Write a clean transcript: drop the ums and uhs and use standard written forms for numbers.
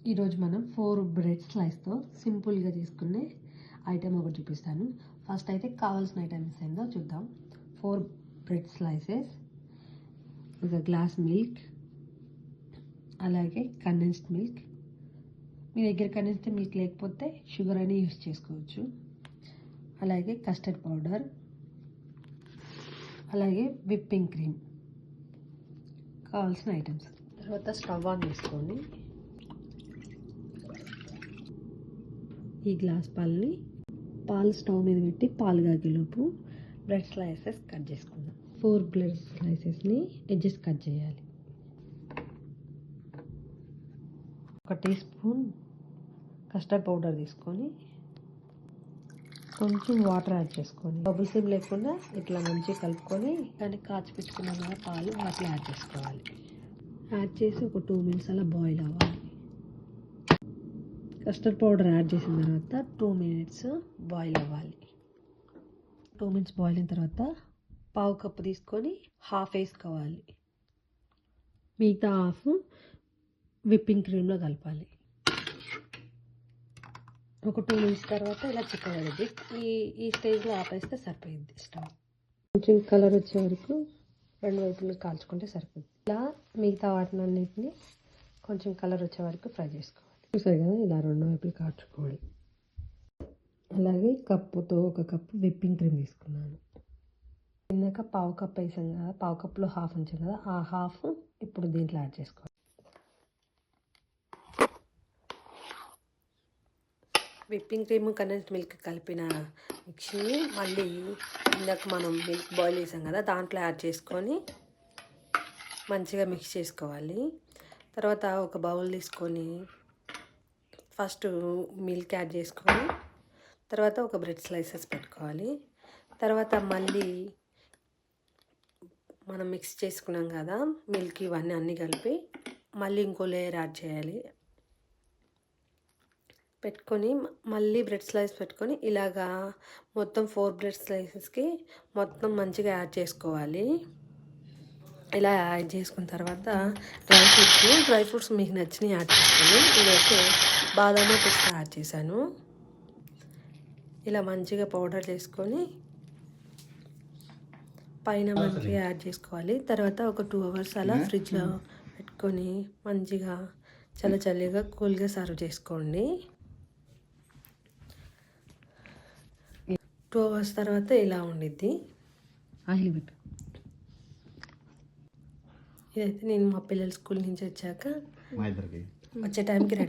ఈరోజు మనం 4 బ్రెడ్ స్లైస్తో సింపుల్గా చేసుకునే ఐటెం ఒకటి చూపిస్తాను. ఫస్ట్ అయితే కావాల్సిన ఐటమ్స్ ఏందో చూద్దాం. 4 బ్రెడ్ స్లైసెస్, ఒక గ్లాస్ మిల్క్, అలాగే కండెన్స్డ్ మిల్క్. మీ దగ్గర కండెన్స్డ్ మిల్క్ లేకపోతే షుగర్ అని యూస్ చేసుకోవచ్చు. అలాగే కస్టర్డ్ పౌడర్, అలాగే విప్పింగ్ క్రీమ్. కావాల్సిన ఐటమ్స్. తర్వాత స్టవ్ ఆన్ చేసుకొని ఈ గ్లాస్ పాలు స్టవ్ మీద పెట్టి పాలు కాగేలోపు బ్రెడ్ స్లైసెస్ కట్ చేసుకుందాం. 4 బ్రెడ్ స్లైసెస్ని ఎడ్జెస్ కట్ చేయాలి. 1 టీ స్పూన్ కస్టర్డ్ పౌడర్ తీసుకొని కొంచెం వాటర్ యాడ్ చేసుకొని బబుల్స్ ఏం లేకుండా ఇట్లా మంచిగా కలుపుకొని దాన్ని కాచి పెట్టుకున్న కదా పాలు అట్లా యాడ్ చేసుకోవాలి. యాడ్ చేసి ఒక 2 మినిట్స్ అలా బాయిల్ అవ్వాలి. కస్టర్డ్ పౌడర్ యాడ్ చేసిన తర్వాత 2 మినిట్స్ బాయిల్ అవ్వాలి. 2 మినిట్స్ బాయిల్ అయిన తర్వాత పావు కప్పు తీసుకొని హాఫ్ వేసుకోవాలి. మిగతా హాఫ్ విప్పింగ్ క్రీమ్లో కలపాలి. ఒక 2 మినిట్స్ తర్వాత ఇలా చిక్కబడింది. ఈ స్టేజ్లో ఆపేస్తే సరిపోయింది. స్టవ్ కొంచెం కలర్ వచ్చే వరకు 2 వైపులు కాల్చుకుంటే సరిపోతుంది. ఇలా మిగతా వాటిని అన్నిటిని కొంచెం కలర్ వచ్చే వరకు ఫ్రై చేసుకోవాలి. చూసారు కదా, ఇలా 2 వైపులు కాల్చుకోవాలి. అలాగే కప్పుతో 1 కప్పు విప్పింగ్ క్రీమ్ తీసుకున్నాను. ఇందాక పావు కప్ వేసాం కదా, పావు కప్పులో హాఫ్ ఉంచాం కదా, ఆ హాఫ్ ఇప్పుడు దీంట్లో యాడ్ చేసుకోవాలి. విప్పింగ్ క్రీమ్ కండెన్స్డ్ మిల్క్ కలిపిన మిక్సీని మళ్ళీ ఇందాక మనం మిల్క్ బాయిల్ చేసాం కదా దాంట్లో యాడ్ చేసుకొని మంచిగా మిక్స్ చేసుకోవాలి. తర్వాత ఒక బౌల్ తీసుకొని ఫస్ట్ మిల్క్ యాడ్ చేసుకొని తర్వాత ఒక బ్రెడ్ స్లైసెస్ పెట్టుకోవాలి. తర్వాత మళ్ళీ మనం మిక్స్ చేసుకున్నాం కదా మిల్క్ ఇవన్నీ అన్నీ కలిపి మళ్ళీ ఇంకో లేయర్ యాడ్ చేయాలి. పెట్టుకొని మళ్ళీ బ్రెడ్ స్లైస్ పెట్టుకొని ఇలాగా మొత్తం 4 బ్రెడ్ స్లైసెస్కి మొత్తం మంచిగా యాడ్ చేసుకోవాలి. ఇలా యాడ్ చేసుకున్న తర్వాత డ్రై ఫ్రూట్స్ మీకు నచ్చినవి యాడ్ చేసుకోండి. నేనైతే బాదాము పిస్తా యాడ్ చేశాను. ఇలా మంచిగా పౌడర్ చేసుకొని పైన మంచిగా యాడ్ చేసుకోవాలి. తర్వాత ఒక 2 అవర్స్ అలా ఫ్రిడ్జ్లో పెట్టుకొని మంచిగా చల్లగా కూల్గా సర్వ్ చేసుకోండి. 2 అవర్స్ తర్వాత ఇలా ఉండిద్ది. ఆయిల్ పెట్టు. ఇదైతే నేను మా పిల్లలు స్కూల్ నుంచి వచ్చాక వచ్చే టైంకి రెడీ